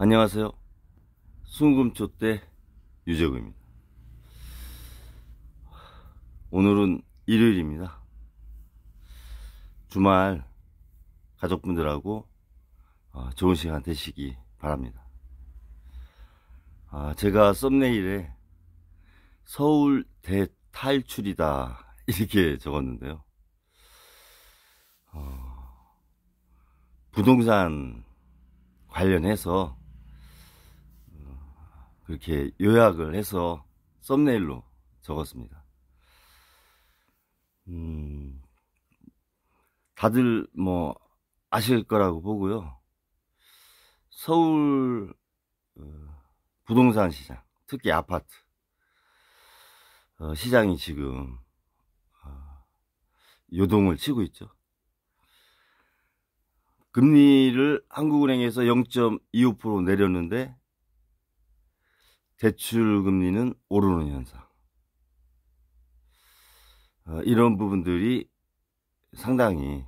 안녕하세요. 순금초대 유재구입니다. 오늘은 일요일입니다. 주말 가족분들하고 좋은 시간 되시기 바랍니다. 제가 썸네일에 서울 대탈출이다 이렇게 적었는데요. 부동산 관련해서 그렇게 요약을 해서 썸네일로 적었습니다. 다들 뭐 아실 거라고 보고요. 서울 부동산 시장, 특히 아파트 시장이 지금 요동을 치고 있죠. 금리를 한국은행에서 0.25% 내렸는데 대출 금리는 오르는 현상. 이런 부분들이 상당히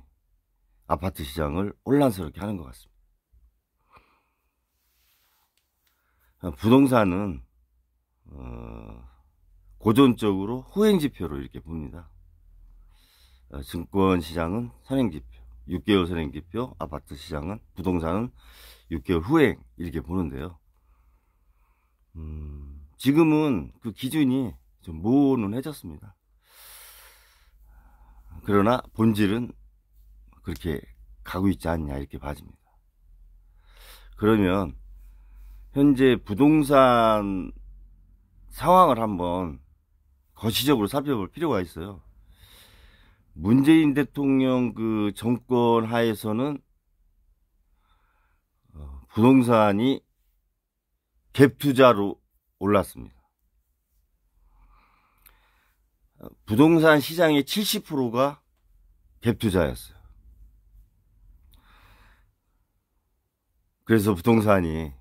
아파트 시장을 혼란스럽게 하는 것 같습니다. 부동산은 고전적으로 후행지표로 이렇게 봅니다. 증권시장은 선행지표, 6개월 선행지표, 아파트 시장은, 부동산은 6개월 후행 이렇게 보는데요. 지금은 그 기준이 좀 모호해졌습니다. 그러나 본질은 그렇게 가고 있지 않냐 이렇게 봐집니다. 그러면 현재 부동산 상황을 한번 거시적으로 살펴볼 필요가 있어요. 문재인 대통령 그 정권 하에서는 부동산이 갭투자로 올랐습니다. 부동산 시장의 70%가 갭투자였어요. 그래서 부동산이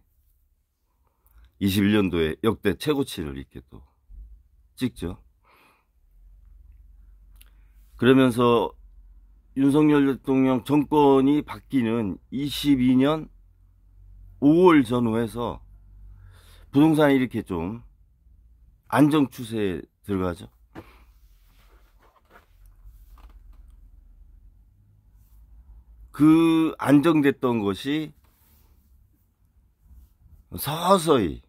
21년도에 역대 최고치를 이렇게 또 찍죠. 그러면서 윤석열 대통령 정권이 바뀌는 22년 5월 전후에서 부동산이 이렇게 좀 안정 추세에 들어가죠. 그 안정됐던 것이 서서히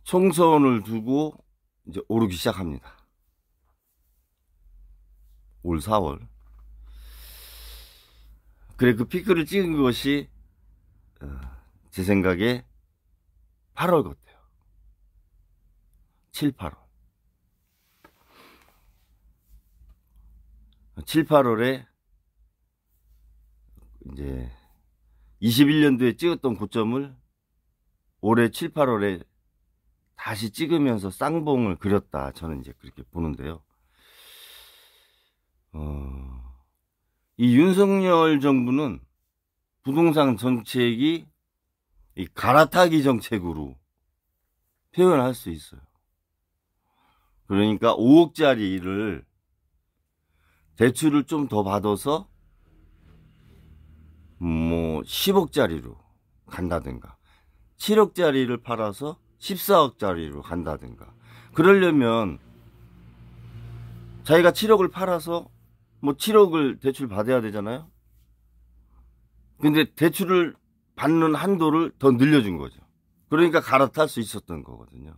총선을 두고 이제 오르기 시작합니다. 올 4월. 그래, 그 피크를 찍은 것이 제 생각에 8월 같아요. 7, 8월. 7, 8월에 이제 21년도에 찍었던 고점을 올해 7, 8월에 다시 찍으면서 쌍봉을 그렸다. 저는 이제 그렇게 보는데요. 이 윤석열 정부는 부동산 정책이 이 갈아타기 정책으로 표현할 수 있어요. 그러니까 5억짜리를 대출을 좀 더 받아서 뭐 10억짜리로 간다든가 7억짜리를 팔아서 14억짜리로 간다든가. 그러려면 자기가 7억을 팔아서 뭐 7억을 대출 받아야 되잖아요. 근데 대출을 받는 한도를 더 늘려준 거죠. 그러니까 갈아탈 수 있었던 거거든요.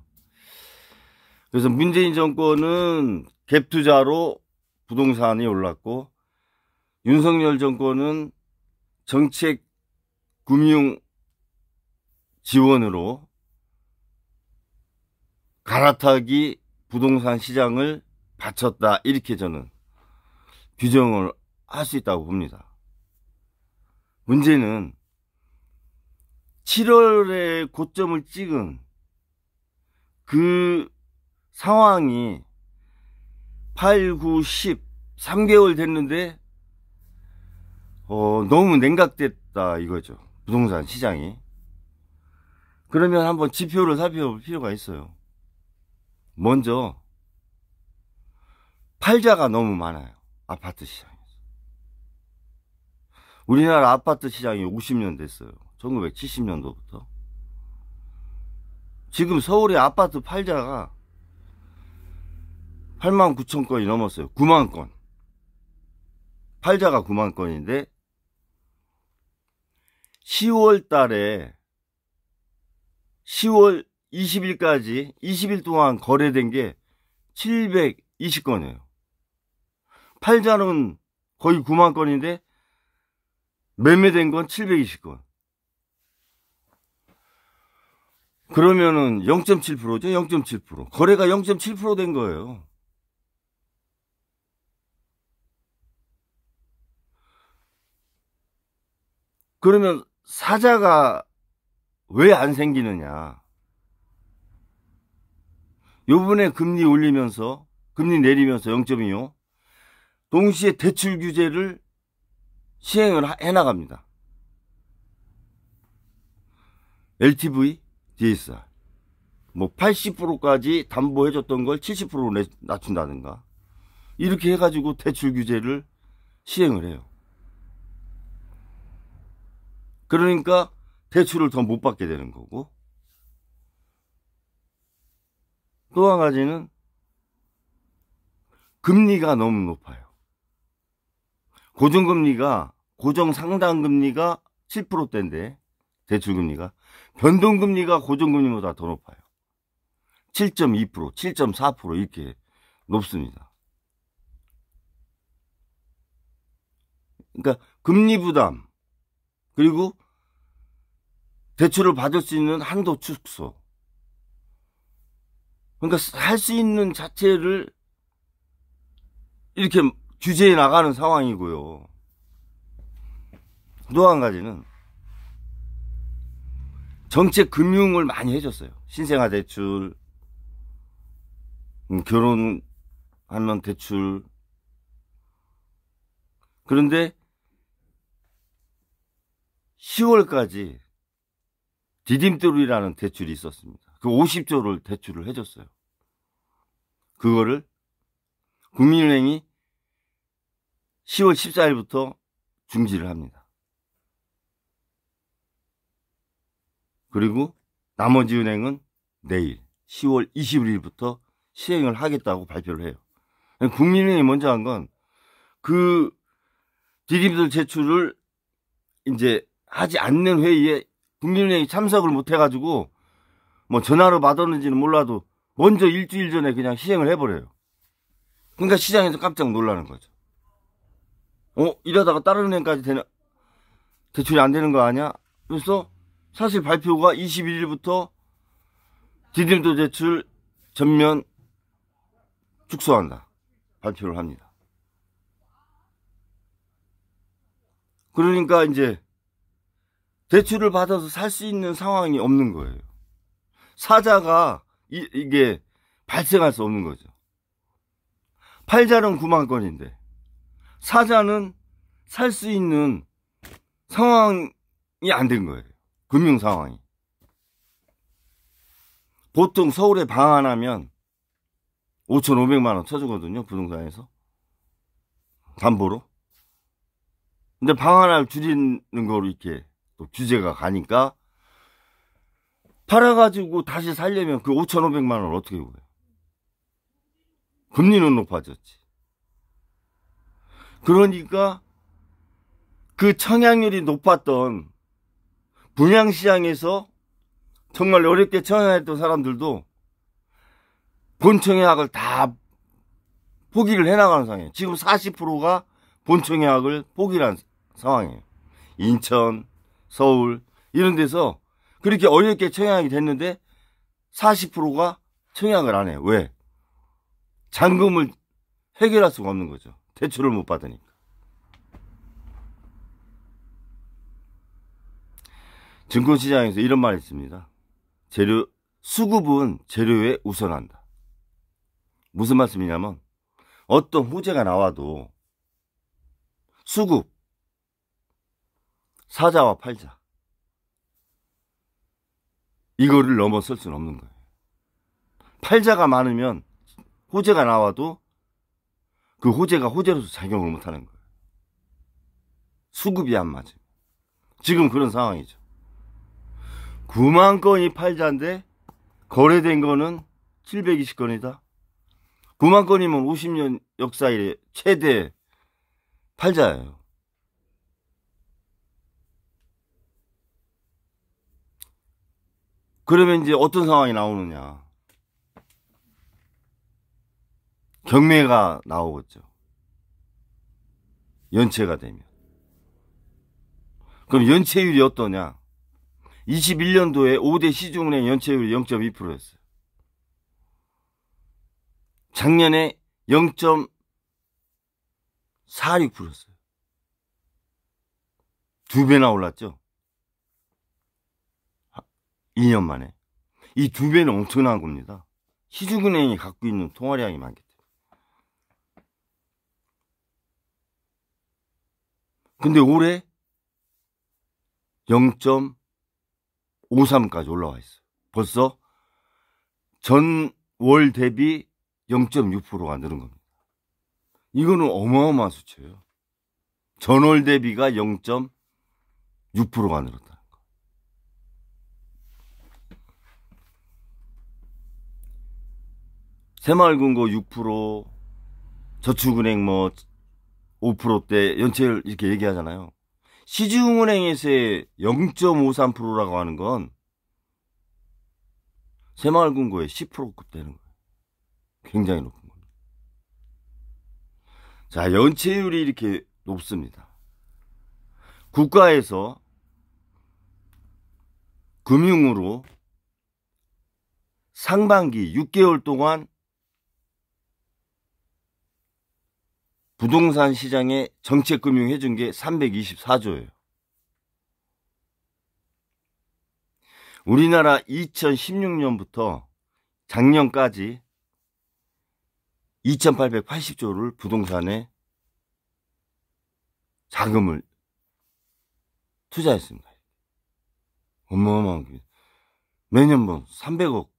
그래서 문재인 정권은 갭투자로 부동산이 올랐고, 윤석열 정권은 정책 금융 지원으로 갈아타기 부동산 시장을 바쳤다. 이렇게 저는 규정을 할 수 있다고 봅니다. 문제는 7월에 고점을 찍은 그 상황이 8, 9, 10, 3개월 됐는데 너무 냉각됐다 이거죠. 부동산 시장이. 그러면 한번 지표를 살펴볼 필요가 있어요. 먼저 팔자가 너무 많아요. 아파트 시장에서. 우리나라 아파트 시장이 50년 됐어요. 1970년도부터. 지금 서울의 아파트 팔자가 89,000건이 넘었어요. 9만 건. 팔자가 9만 건인데 10월 달에 10월 20일까지 20일 동안 거래된 게 720건이에요. 팔자는 거의 9만 건인데 매매된 건 720건. 그러면은 0.7%죠. 0.7%. 거래가 0.7% 된 거예요. 그러면 사자가 왜 안 생기느냐? 요번에 금리 올리면서, 금리 내리면서 0.25, 동시에 대출 규제를 시행을 해나갑니다. LTV, DSR. 뭐 80%까지 담보해줬던 걸 70%로 낮춘다든가. 이렇게 해가지고 대출 규제를 시행을 해요. 그러니까 대출을 더 못 받게 되는 거고, 또 한 가지는 금리가 너무 높아요. 고정금리가, 고정상당금리가 7%대인데 대출금리가, 변동금리가 고정금리보다 더 높아요. 7.2%, 7.4% 이렇게 높습니다. 그러니까 금리 부담, 그리고 대출을 받을 수 있는 한도 축소. 그러니까 할 수 있는 자체를 이렇게 규제해 나가는 상황이고요. 또 한 가지는 정책 금융을 많이 해줬어요. 신생아 대출, 결혼하면 대출. 그런데 10월까지 디딤돌이라는 대출이 있었습니다. 그 50조를 대출을 해줬어요. 그거를 국민은행이 10월 14일부터 중지를 합니다. 그리고 나머지 은행은 내일 10월 21일부터 시행을 하겠다고 발표를 해요. 국민은행이 먼저 한 건 그 디딤돌 제출을 이제 하지 않는 회의에 국민은행이 참석을 못 해가지고 뭐 전화로 받았는지는 몰라도 먼저 일주일 전에 그냥 시행을 해버려요. 그러니까 시장에서 깜짝 놀라는 거죠. 이러다가 다른 은행까지 대출이 안 되는 거 아니야? 그래서 사실 발표가 21일부터 디딤돌 대출 전면 축소한다. 발표를 합니다. 그러니까 이제 대출을 받아서 살 수 있는 상황이 없는 거예요. 사자가 이게 발생할 수 없는 거죠. 팔자는 9만 건인데 사자는 살 수 있는 상황이 안 된 거예요. 금융 상황이. 보통 서울에 방 하나면 5,500만 원 쳐주거든요. 부동산에서. 담보로. 근데 방 하나를 줄이는 거로 이렇게 또 규제가 가니까 팔아가지고 다시 살려면 그 5,500만 원을 어떻게 구해요? 금리는 높아졌지. 그러니까 그 청약률이 높았던 분양시장에서 정말 어렵게 청약했던 사람들도 본청약을 다 포기를 해나가는 상황이에요. 지금 40%가 본청약을 포기를 한 상황이에요. 인천, 서울 이런 데서 그렇게 어렵게 청약이 됐는데 40%가 청약을 안 해요. 왜? 잔금을 해결할 수가 없는 거죠. 대출을 못 받으니까. 증권시장에서 이런 말이 있습니다. 수급은 재료에 우선한다. 무슨 말씀이냐면 어떤 호재가 나와도 수급, 사자와 팔자 이거를 넘어설 수는 없는 거예요. 팔자가 많으면 호재가 나와도 그 호재가 호재로서 작용을 못하는 거예요. 수급이 안 맞아요. 지금 그런 상황이죠. 9만 건이 팔자인데 거래된 거는 720건이다. 9만 건이면 50년 역사의 최대 팔자예요. 그러면 이제 어떤 상황이 나오느냐. 경매가 나오겠죠. 연체가 되면. 그럼 연체율이 어떠냐. 21년도에 5대 시중은행 연체율이 0.2%였어요. 작년에 0.46%였어요. 2배나 올랐죠? 2년 만에. 이 2배는 엄청난 겁니다. 시중은행이 갖고 있는 통화량이 많기 때문에. 근데 올해 0.53까지 올라와 있어요. 벌써 전월 대비 0.6%가 늘은 겁니다. 이거는 어마어마한 수치예요. 전월 대비가 0.6%가 늘었다는 거. 새마을금고 6%, 저축은행 5%대 연체율 이렇게 얘기하잖아요. 시중은행에서의 0.53%라고 하는 건 새마을금고의 10%급 되는 거예요. 굉장히 높은 겁니다. 자, 연체율이 이렇게 높습니다. 국가에서 금융으로 상반기 6개월 동안 부동산 시장에 정책금융 해준 게 324조예요. 우리나라 2016년부터 작년까지 2880조를 부동산에 자금을 투자했습니다. 어마어마한 게 매년 300억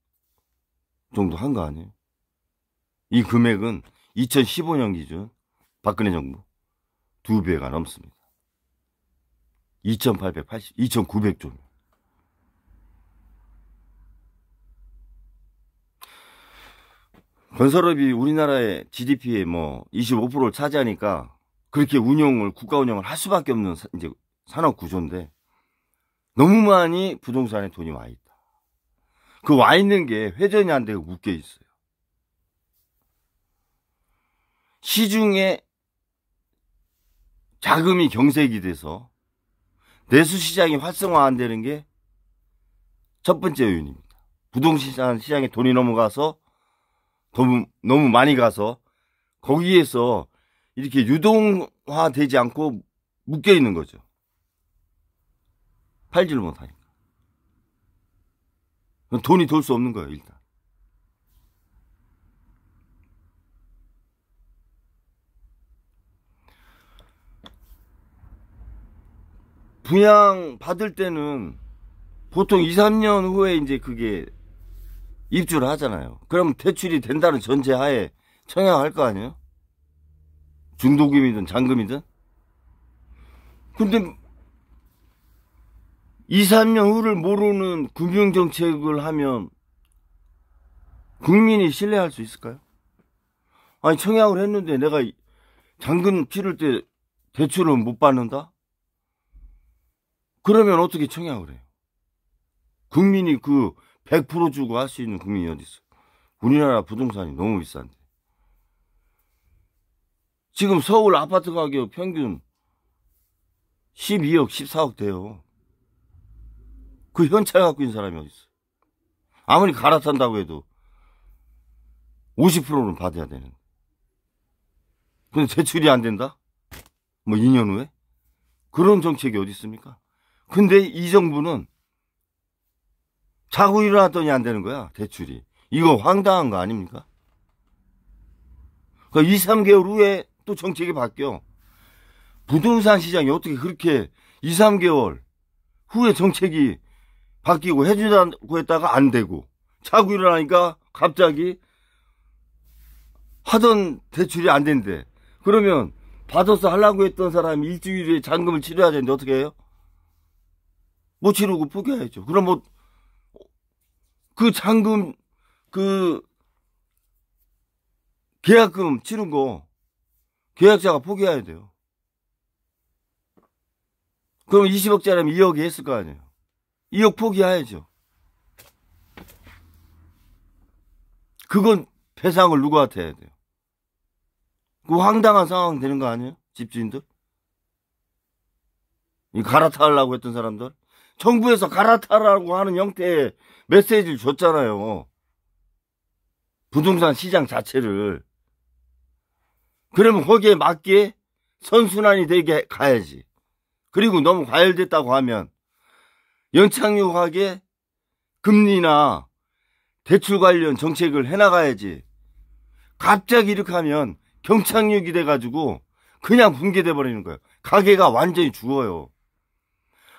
정도 한 거 아니에요? 이 금액은 2015년 기준 박근혜 정부 2배가 넘습니다. 2900조. 건설업이 우리나라의 GDP의 25%를 차지하니까 그렇게 국가 운영을 할 수밖에 없는 이제 산업 구조인데 너무 많이 부동산에 돈이 와 있다. 그 와 있는 게 회전이 안 되고 묶여 있어요. 시중에 자금이 경색이 돼서 내수시장이 활성화 안 되는 게 첫 번째 요인입니다. 부동산 시장에 돈이 넘어가서 너무 많이 가서 거기에서 이렇게 유동화되지 않고 묶여 있는 거죠. 팔지를 못하니까. 돈이 돌 수 없는 거예요, 일단. 분양 받을 때는 보통 2, 3년 후에 이제 그게 입주를 하잖아요. 그럼 대출이 된다는 전제하에 청약할 거 아니에요? 중도금이든 잔금이든. 근데 2, 3년 후를 모르는 금융정책을 하면 국민이 신뢰할 수 있을까요? 아니, 청약을 했는데 내가 잔금 치를 때 대출을 못 받는다? 그러면 어떻게 청약을 해요? 국민이 100% 주고 할 수 있는 국민이 어디 있어? 우리나라 부동산이 너무 비싼데. 지금 서울 아파트 가격 평균 12억, 14억 돼요. 그 현찰 갖고 있는 사람이 어디 있어? 아무리 갈아탄다고 해도 50%는 받아야 되는. 근데 대출이 안 된다? 2년 후에? 그런 정책이 어디 있습니까? 근데 이 정부는 자고 일어났더니 안 되는 거야, 대출이. 이거 황당한 거 아닙니까? 2, 3개월 후에 또 정책이 바뀌어. 부동산 시장이 어떻게 그렇게 2, 3개월 후에 정책이 바뀌고 해준다고 했다가 안 되고, 자고 일어나니까 갑자기 하던 대출이 안 된대. 그러면 받아서 하려고 했던 사람이 일주일에 잔금을 치러야 되는데 어떻게 해요? 못 치르고 포기해야죠. 그럼 뭐, 그 잔금, 그, 계약금 치른 거, 계약자가 포기해야 돼요. 그럼 20억짜리면 2억이 했을 거 아니에요. 2억 포기해야죠. 그건 배상을 누구한테 해야 돼요? 그 황당한 상황 되는 거 아니에요? 집주인들? 이 갈아타려고 했던 사람들? 정부에서 갈아타라고 하는 형태의 메시지를 줬잖아요. 부동산 시장 자체를. 그러면 거기에 맞게 선순환이 되게 가야지. 그리고 너무 과열됐다고 하면 연착륙하게 금리나 대출 관련 정책을 해나가야지. 갑자기 이렇게 하면 경착륙이 돼가지고 그냥 붕괴돼 버리는 거예요. 가게가 완전히 죽어요.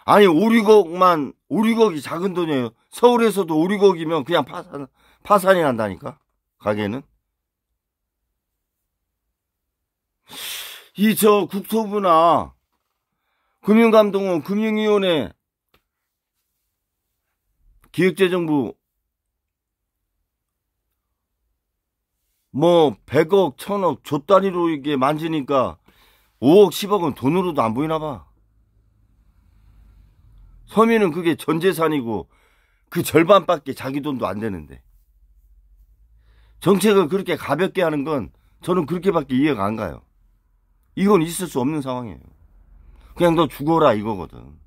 아니 5, 6억이 작은 돈이에요. 서울에서도 5, 6억이면 그냥 파산이 난다니까. 가게는. 국토부나 금융감독원, 금융위원회, 기획재정부 뭐 100억, 1000억 조 단위로 이게 만지니까 5억, 10억은 돈으로도 안 보이나 봐. 서민은 그게 전 재산이고 그 절반밖에 자기 돈도 안 되는데. 정책을 그렇게 가볍게 하는 건 저는 그렇게밖에 이해가 안 가요. 이건 있을 수 없는 상황이에요. 그냥 너 죽어라 이거거든.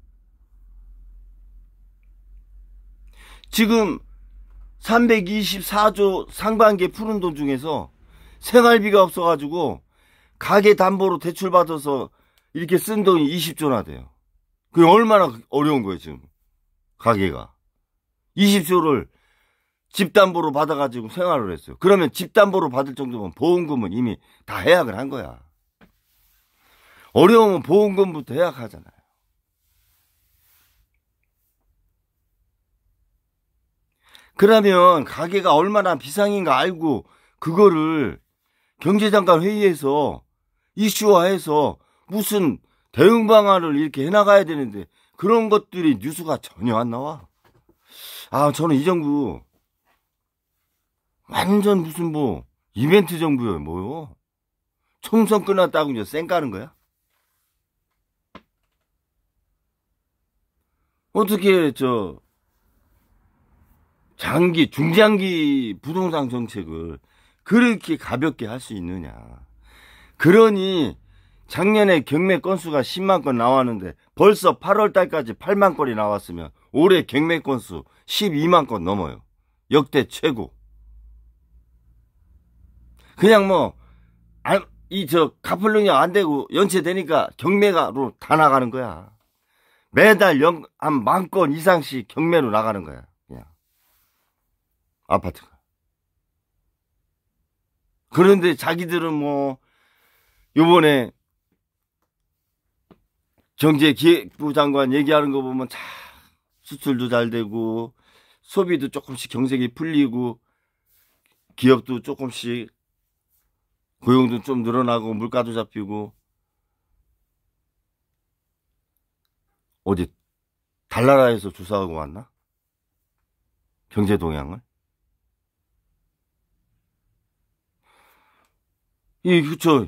지금 324조 상반기에 푸는 돈 중에서 생활비가 없어가지고 가게 담보로 대출 받아서 이렇게 쓴 돈이 20조나 돼요. 그게 얼마나 어려운 거예요 지금 가게가. 20조를 집담보로 받아가지고 생활을 했어요. 그러면 집담보로 받을 정도면 보험금은 이미 다 해약을 한 거야. 어려우면 보험금부터 해약하잖아요. 그러면 가게가 얼마나 비상인가 알고 그거를 경제장관 회의에서 이슈화해서 무슨 대응 방안을 이렇게 해나가야 되는데 그런 것들이 뉴스가 전혀 안 나와. 저는 이 정부 완전 무슨 뭐 이벤트 정부예요. 뭐요? 총선 끝났다고 이제 쌩 까는 거야? 어떻게 중장기 부동산 정책을 그렇게 가볍게 할 수 있느냐. 그러니 작년에 경매 건수가 10만 건 나왔는데 벌써 8월 달까지 8만 건이 나왔으면 올해 경매 건수 12만 건 넘어요. 역대 최고. 그냥 갚을 능력 안 되고 연체되니까 경매가로 다 나가는 거야. 매달 한 10,000건 이상씩 경매로 나가는 거야. 그냥. 아파트가. 그런데 자기들은 요번에 경제기획부 장관 얘기하는 거 보면 참 수출도 잘 되고 소비도 조금씩 경색이 풀리고 기업도 조금씩 고용도 좀 늘어나고 물가도 잡히고. 어디 달나라에서 조사하고 왔나? 경제 동향을?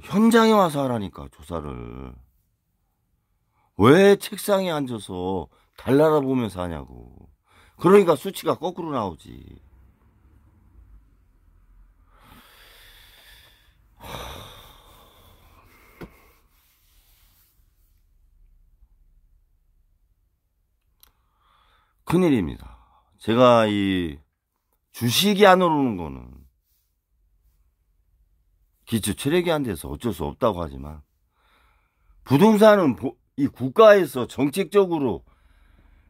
현장에 와서 하라니까 조사를. 왜 책상에 앉아서 달나라 보면서 하냐고. 그러니까 수치가 거꾸로 나오지. 큰일입니다. 제가 이 주식이 안 오르는 거는 기초 체력이 안 돼서 어쩔 수 없다고 하지만 부동산은 이 국가에서 정책적으로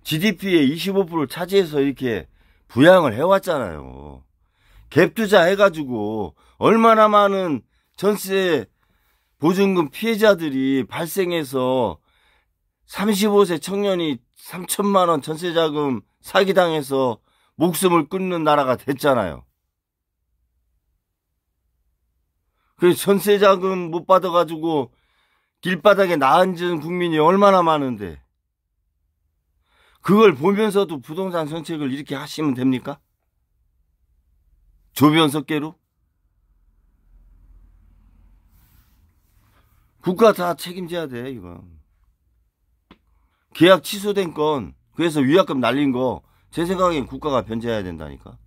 GDP의 25%를 차지해서 이렇게 부양을 해왔잖아요. 갭 투자 해가지고 얼마나 많은 전세 보증금 피해자들이 발생해서 35세 청년이 3천만 원 전세자금 사기당해서 목숨을 끊는 나라가 됐잖아요. 그래서 전세자금 못 받아가지고 길바닥에 나앉은 국민이 얼마나 많은데 그걸 보면서도 부동산 정책을 이렇게 하시면 됩니까? 조변석계로? 국가 다 책임져야 돼, 이건. 계약 취소된 건, 그래서 위약금 날린 거, 제 생각엔 국가가 변제해야 된다니까.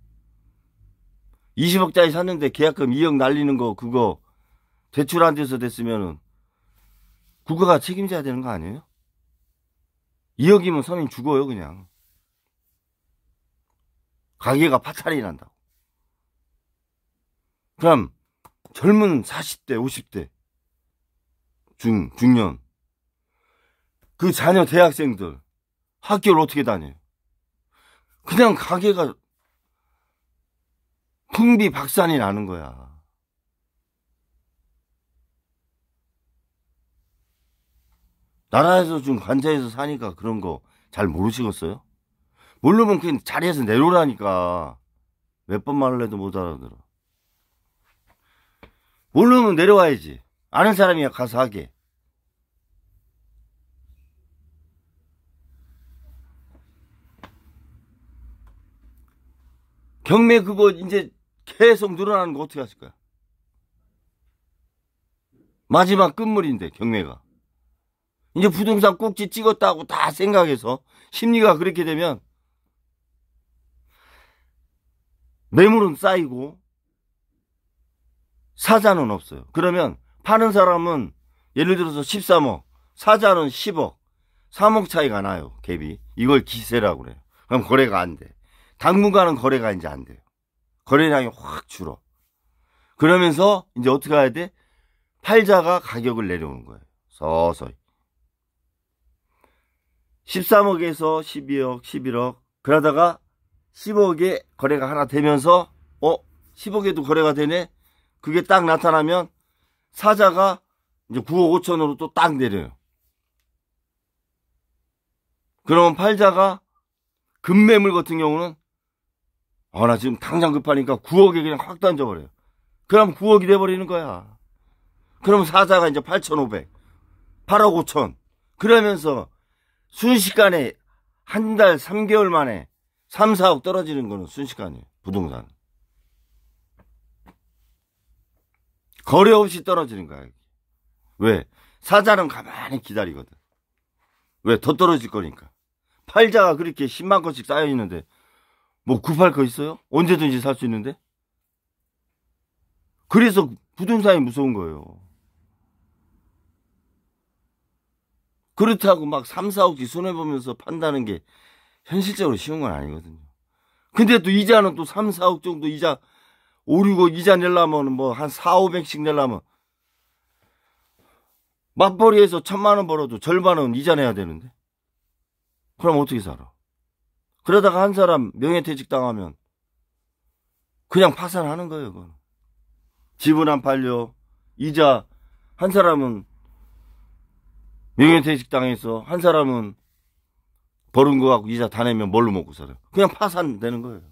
20억짜리 샀는데 계약금 2억 날리는 거, 그거, 대출 안 돼서 됐으면은, 국가가 책임져야 되는 거 아니에요? 2억이면 서민 죽어요, 그냥. 가게가 파탈이 난다고. 그럼, 젊은 40대, 50대, 중년. 그 자녀 대학생들 학교를 어떻게 다녀요? 그냥 가게가 풍비박산이 나는 거야. 나라에서 좀 관자에서 사니까 그런 거 잘 모르시겠어요? 모르면 그냥 자리에서 내려오라니까. 몇 번 말을 해도 못 알아들어. 모르면 내려와야지. 아는 사람이 가서 하게. 경매 그거 이제 계속 늘어나는 거 어떻게 하실 거야? 마지막 끝물인데 경매가. 이제 부동산 꼭지 찍었다고 다 생각해서 심리가 그렇게 되면 매물은 쌓이고 사자는 없어요. 그러면 파는 사람은 예를 들어서 13억, 사자는 10억, 3억 차이가 나요, 갭이. 이걸 기세라고 그래요. 그럼 거래가 안 돼. 당분간은 거래가 이제 안 돼요. 거래량이 확 줄어. 그러면서 이제 어떻게 해야 돼? 팔자가 가격을 내려오는 거예요. 서서히. 13억에서 12억, 11억. 그러다가 10억에 거래가 하나 되면서 10억에도 거래가 되네? 그게 딱 나타나면 사자가 이제 9억 5천으로 또 딱 내려요. 그러면 팔자가 급매물 같은 경우는 나 지금 당장 급하니까 9억에 그냥 확 던져버려요. 그럼 9억이 돼버리는 거야. 그러면 사자가 이제 8,500, 8억 5천. 그러면서 순식간에 한 달 3개월 만에 3, 4억 떨어지는 거는 순식간이에요. 부동산. 거래 없이 떨어지는 거야. 왜? 사자는 가만히 기다리거든. 왜? 더 떨어질 거니까. 팔자가 그렇게 10만 건씩 쌓여있는데 뭐 급할 거 있어요? 언제든지 살 수 있는데? 그래서 부동산이 무서운 거예요. 그렇다고 막 3, 4억씩 손해보면서 판다는 게 현실적으로 쉬운 건 아니거든요. 근데 또 이자는 또 3, 4억 정도 이자, 5, 6억 이자 내려면 뭐 한 4, 500씩 내려면 맞벌이해서 1,000만 원 벌어도 절반은 이자 내야 되는데. 그럼 어떻게 살아? 그러다가 한 사람 명예퇴직 당하면 그냥 파산하는 거예요. 그건. 집은 안 팔려. 이자 한 사람은 명예퇴직 당해서 한 사람은 벌은 거 갖고 이자 다 내면 뭘로 먹고 살아요? 그냥 파산되는 거예요.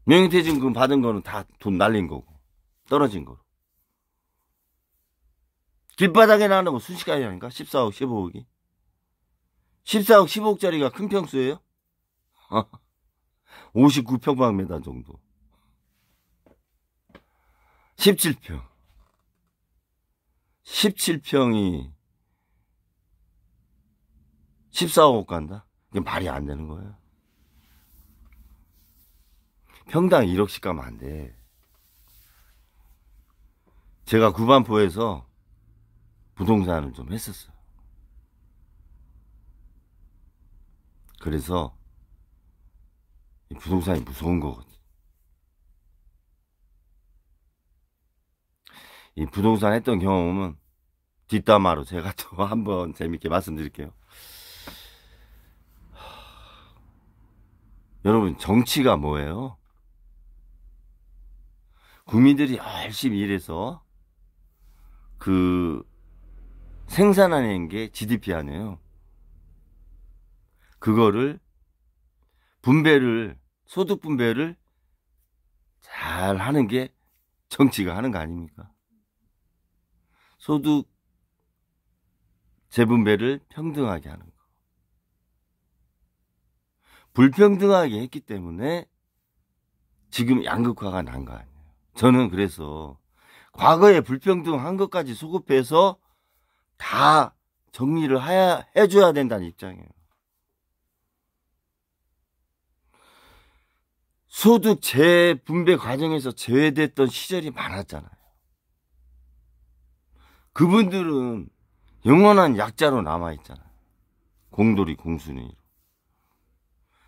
명예퇴직금 받은 거는 다 돈 날린 거고 떨어진 거로. 길바닥에 나는 거 순식간이라니까. 14억 15억이 14억 15억짜리가 큰 평수예요? 59평방미터 정도. 17평 17평이 14억 간다? 이게 말이 안 되는 거예요. 평당 1억씩 가면 안 돼. 제가 구반포에서 부동산을 좀 했었어요. 그래서 이 부동산이 무서운 거거든요. 이 부동산 했던 경험은 뒷담화로 제가 또 한번 재밌게 말씀드릴게요. 여러분, 정치가 뭐예요? 국민들이 열심히 일해서 생산하는 게 GDP 아니에요. 그거를 소득 분배를 잘 하는 게 정치가 하는 거 아닙니까? 소득 재분배를 평등하게 하는 거. 불평등하게 했기 때문에 지금 양극화가 난 거 아니에요. 저는 그래서 과거에 불평등한 것까지 소급해서 다 정리를 해줘야 된다는 입장이에요. 소득 재분배 과정에서 제외됐던 시절이 많았잖아요. 그분들은 영원한 약자로 남아있잖아요. 공돌이 공순이로.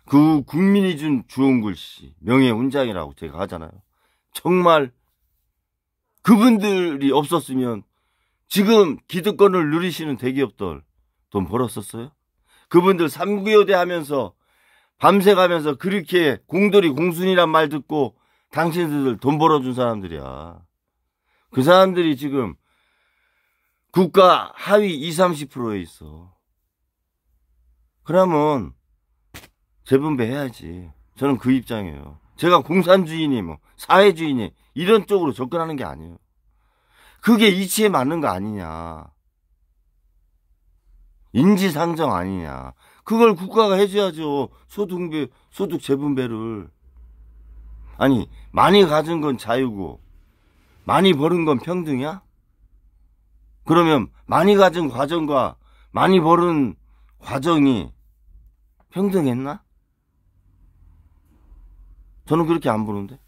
그 국민이 준 주온 글씨, 명예훈장이라고 제가 하잖아요. 정말 그분들이 없었으면 지금 기득권을 누리시는 대기업들 돈 벌었었어요? 그분들 3.9여대 하면서 밤새 가면서 그렇게 공돌이 공순이란 말 듣고 당신들 돈 벌어준 사람들이야. 그 사람들이 지금 국가 하위 20, 30%에 있어. 그러면 재분배 해야지. 저는 그 입장이에요. 제가 공산주의니 뭐 사회주의니 이런 쪽으로 접근하는 게 아니에요. 그게 이치에 맞는 거 아니냐. 인지상정 아니냐. 그걸 국가가 해줘야죠. 소득 재분배를. 아니, 많이 가진 건 자유고, 많이 버는 건 평등이야? 그러면 많이 가진 과정과 많이 버는 과정이 평등했나? 저는 그렇게 안 보는데.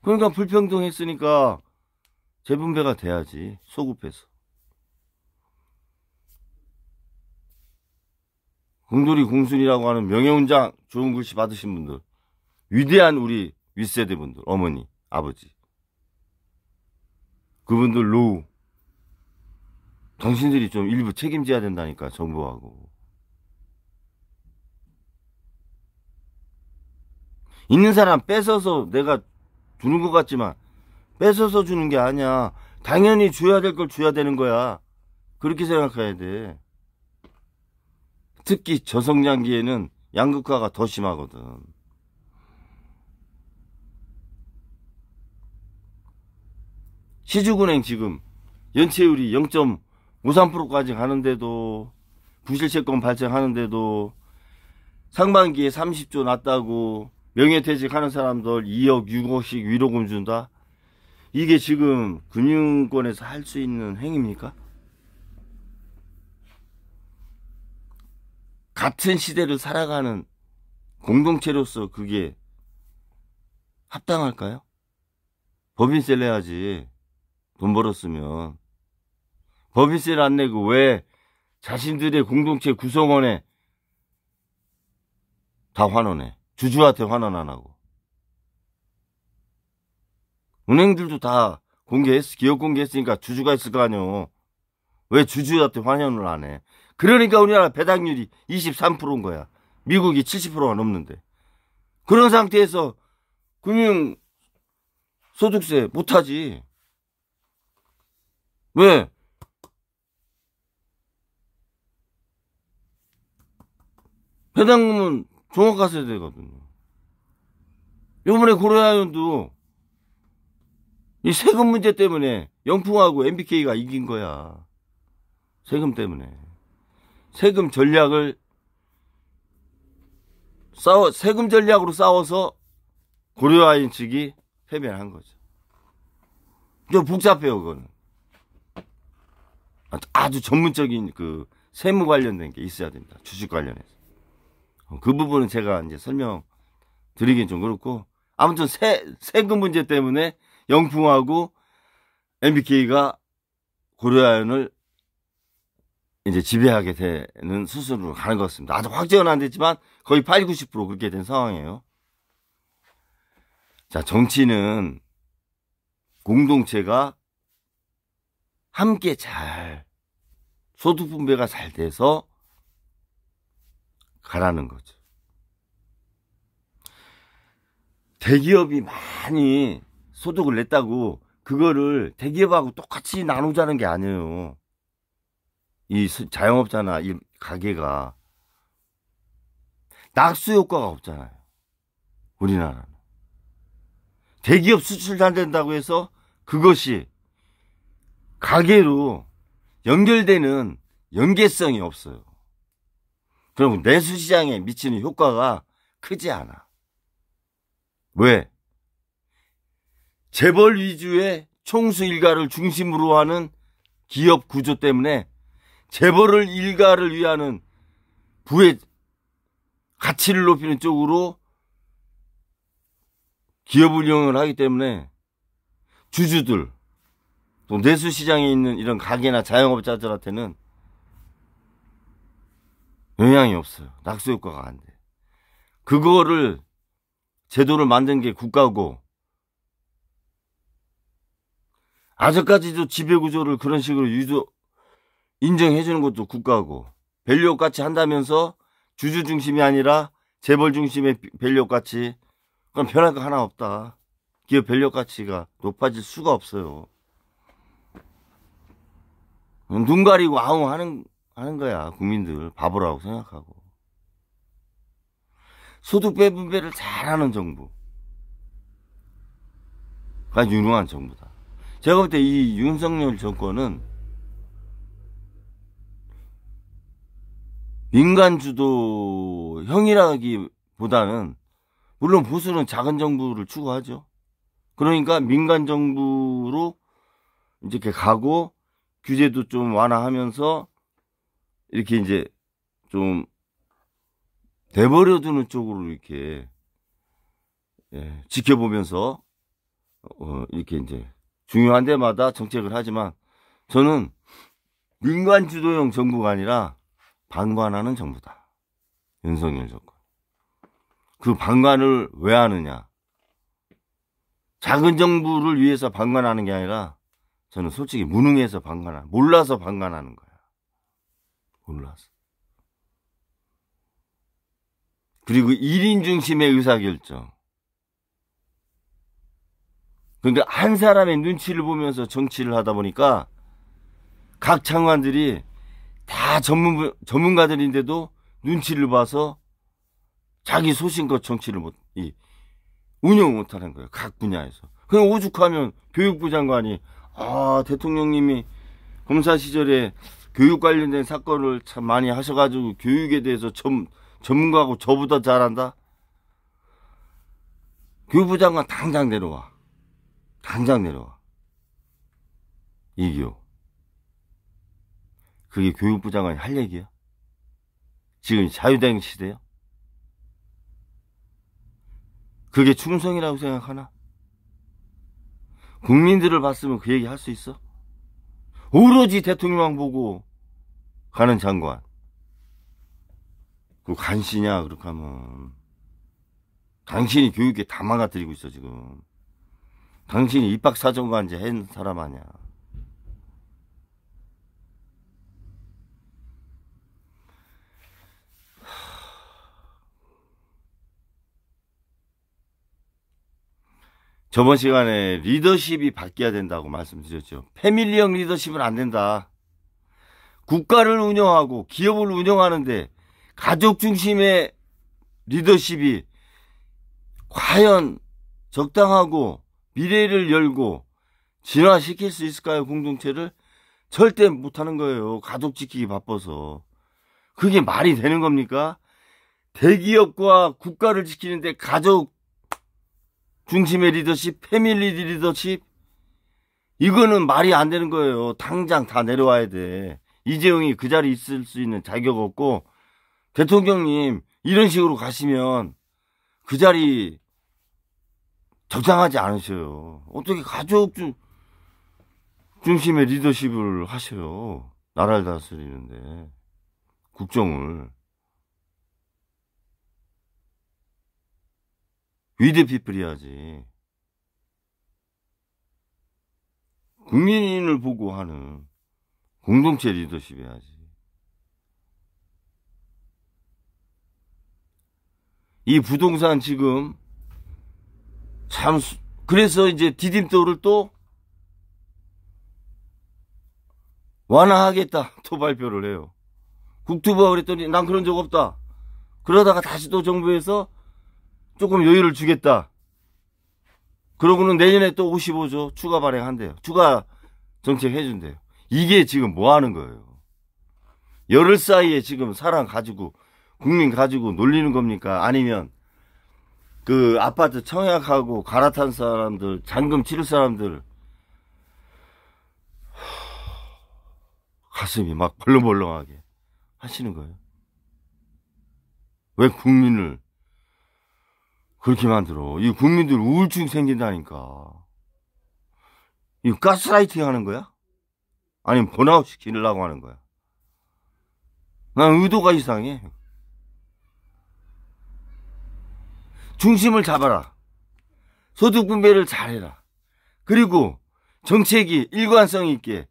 그러니까 불평등했으니까 재분배가 돼야지. 소급해서. 공돌이 공순이라고 하는 명예훈장 좋은 글씨 받으신 분들, 위대한 우리 윗세대 분들, 어머니, 아버지, 그분들 노후 당신들이 좀 일부 책임져야 된다니까. 정부하고 있는 사람 뺏어서 내가 주는 것 같지만 뺏어서 주는 게 아니야. 당연히 줘야 될 걸 줘야 되는 거야. 그렇게 생각해야 돼. 특히 저성장기에는 양극화가 더 심하거든. 시중은행 지금 연체율이 0.53%까지 가는데도, 부실채권 발생하는데도, 상반기에 30조 났다고 명예퇴직하는 사람들 2억 6억씩 위로금 준다. 이게 지금 금융권에서 할 수 있는 행위입니까? 같은 시대를 살아가는 공동체로서 그게 합당할까요? 법인세 내야지. 돈 벌었으면. 법인세를 안 내고 왜 자신들의 공동체 구성원에 다 환원해? 주주한테 환원 안 하고. 은행들도 다 기업 공개했으니까 주주가 있을 거 아니오. 왜 주주한테 환원을 안 해? 그러니까 우리나라 배당률이 23%인 거야. 미국이 70%가 넘는데. 그런 상태에서 금융 소득세 못하지. 왜? 배당금은 종합과세 되거든요. 요번에 고려아연도 이 세금 문제 때문에 영풍하고 MBK가 이긴 거야. 세금 때문에. 세금 전략으로 싸워서 고려아연 측이 패배를 한 거죠. 좀 복잡해요, 그거는. 아주 전문적인 그 세무 관련된 게 있어야 됩니다. 주식 관련해서. 그 부분은 제가 이제 설명드리긴 좀 그렇고, 아무튼 세금 문제 때문에 영풍하고 MBK가 고려아연을 이제 지배하게 되는 수순으로 가는 것 같습니다. 아직 확정은 안 됐지만 거의 80, 90% 그렇게 된 상황이에요. 자, 정치는 공동체가 함께 소득 분배가 잘 돼서 가라는 거죠. 대기업이 많이 소득을 냈다고 그거를 대기업하고 똑같이 나누자는 게 아니에요. 이 자영업자나 이 가게가 낙수 효과가 없잖아요. 우리나라는. 대기업 수출 잘 된다고 해서 그것이 가계로 연결되는 연계성이 없어요. 그럼 내수시장에 미치는 효과가 크지 않아. 왜? 재벌 위주의 총수 일가를 중심으로 하는 기업 구조 때문에 재벌을 일가를 위하는 부의 가치를 높이는 쪽으로 기업 운영을 하기 때문에 주주들, 또 내수시장에 있는 이런 가게나 자영업자들한테는 영향이 없어요. 낙수 효과가 안 돼. 그거를 제도를 만든 게 국가고, 아직까지도 지배구조를 그런 식으로 인정해주는 것도 국가고, 밸류업 가치 한다면서 주주 중심이 아니라 재벌 중심의 밸류업 가치, 그럼 변할 거 하나 없다. 기업 밸류업 가치가 높아질 수가 없어요. 눈 가리고 아웅 하는 거야. 국민들 바보라고 생각하고. 소득 배분배를 잘하는 정부가 유능한 정부다. 제가 볼 때 이 윤석열 정권은 민간 주도형이라기보다는, 물론 보수는 작은 정부를 추구하죠. 그러니까 민간 정부로 이렇게 가고, 규제도 좀 완화하면서 이렇게 이제 좀 내버려두는 쪽으로 이렇게 지켜보면서 이렇게 이제 중요한 데마다 정책을 하지만, 저는 민간 주도형 정부가 아니라 방관하는 정부다. 윤석열 정권. 그 방관을 왜 하느냐? 작은 정부를 위해서 방관하는 게 아니라, 저는 솔직히 무능해서 몰라서 방관하는 거야. 몰라서. 그리고 1인 중심의 의사결정. 그러니까 한 사람의 눈치를 보면서 정치를 하다 보니까 각 장관들이 다 전문가들인데도 눈치를 봐서 자기 소신껏 정치를 운영을 못하는 거예요. 각 분야에서. 그냥 오죽하면 교육부 장관이, 대통령님이 검사 시절에 교육 관련된 사건을 참 많이 하셔가지고 교육에 대해서 전문가하고 저보다 잘한다? 교육부 장관 당장 내려와. 이기호. 그게 교육부 장관이 할 얘기야? 지금 자유대행 시대야? 그게 충성이라고 생각하나? 국민들을 봤으면 그 얘기 할 수 있어? 오로지 대통령만 보고 가는 장관. 그 간시냐, 그렇게 하면. 당신이 교육에 다 망가뜨리고 있어, 지금. 당신이 입학사정관제 한 사람 아니야. 저번 시간에 리더십이 바뀌어야 된다고 말씀드렸죠. 패밀리형 리더십은 안 된다. 국가를 운영하고 기업을 운영하는데 가족 중심의 리더십이 과연 적당하고 미래를 열고 진화시킬 수 있을까요? 공동체를? 절대 못하는 거예요. 가족 지키기 바빠서. 그게 말이 되는 겁니까? 대기업과 국가를 지키는데 가족 중심의 리더십, 패밀리 리더십, 이거는 말이 안 되는 거예요. 당장 다 내려와야 돼. 이재용이 그 자리에 있을 수 있는 자격 없고, 대통령님 이런 식으로 가시면 그 자리 적당하지 않으셔요. 어떻게 가족 중심의 리더십을 하셔요. 나라를 다스리는데, 국정을. 위드 피플 해야지. 국민을 보고 하는 공동체 리더십 해야지. 이 부동산 지금 참, 그래서 이제 디딤돌을 또 완화하겠다 또 발표를 해요. 국토부가 그랬더니 난 그런 적 없다. 그러다가 다시 또 정부에서 조금 여유를 주겠다. 그러고는 내년에 또 55조 추가 발행한대요. 추가 정책 해준대요. 이게 지금 뭐 하는 거예요? 열흘 사이에 지금 사람 가지고, 국민 가지고 놀리는 겁니까? 아니면 그 아파트 청약하고 갈아탄 사람들, 잔금 치를 사람들 가슴이 막 벌렁벌렁하게 하시는 거예요. 왜 국민을 그렇게 만들어? 이 국민들 우울증 생긴다니까. 이거 가스라이팅 하는 거야? 아니면 번아웃 시키려고 하는 거야? 난 의도가 이상해. 중심을 잡아라. 소득 분배를 잘해라. 그리고 정책이 일관성 있게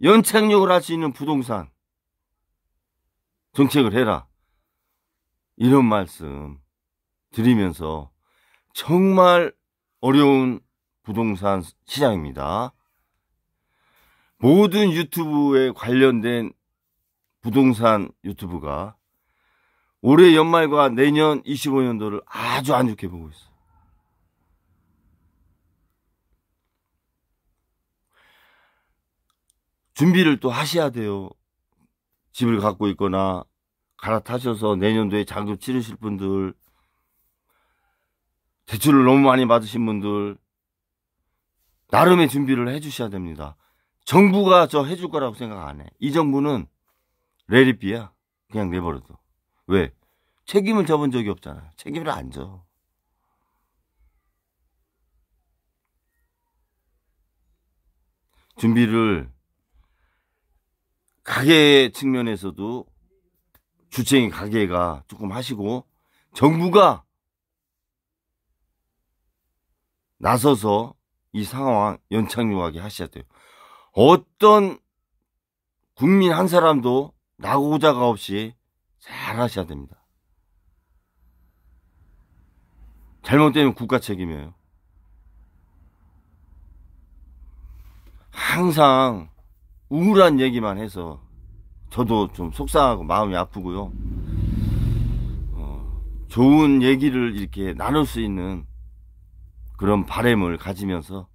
연착륙을 할 수 있는 부동산 정책을 해라. 이런 말씀 드리면서 정말 어려운 부동산 시장입니다. 모든 유튜브에 관련된 부동산 유튜브가 올해 연말과 내년 25년도를 아주 안 좋게 보고 있어요. 준비를 또 하셔야 돼요. 집을 갖고 있거나 갈아타셔서 내년도에 잔금 치르실 분들, 대출을 너무 많이 받으신 분들, 나름의 준비를 해주셔야 됩니다. 정부가 저 해줄 거라고 생각 안 해. 이 정부는 레리비야. 그냥 내버려둬. 왜? 책임을 져본 적이 없잖아요. 책임을 안 져. 준비를 가게 측면에서도 주체인 가게가 조금 하시고, 정부가 나서서 이 상황 연착륙하게 하셔야 돼요. 어떤 국민 한 사람도 낙오자가 없이 잘 하셔야 됩니다. 잘못되면 국가 책임이에요. 항상 우울한 얘기만 해서 저도 좀 속상하고 마음이 아프고요. 좋은 얘기를 이렇게 나눌 수 있는 그런 바람을 가지면서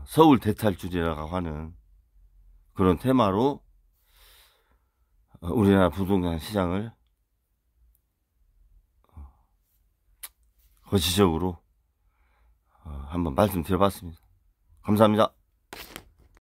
서울 대탈주제라고 하는 그런 테마로 우리나라 부동산 시장을 거시적으로 한번 말씀드려봤습니다. 감사합니다.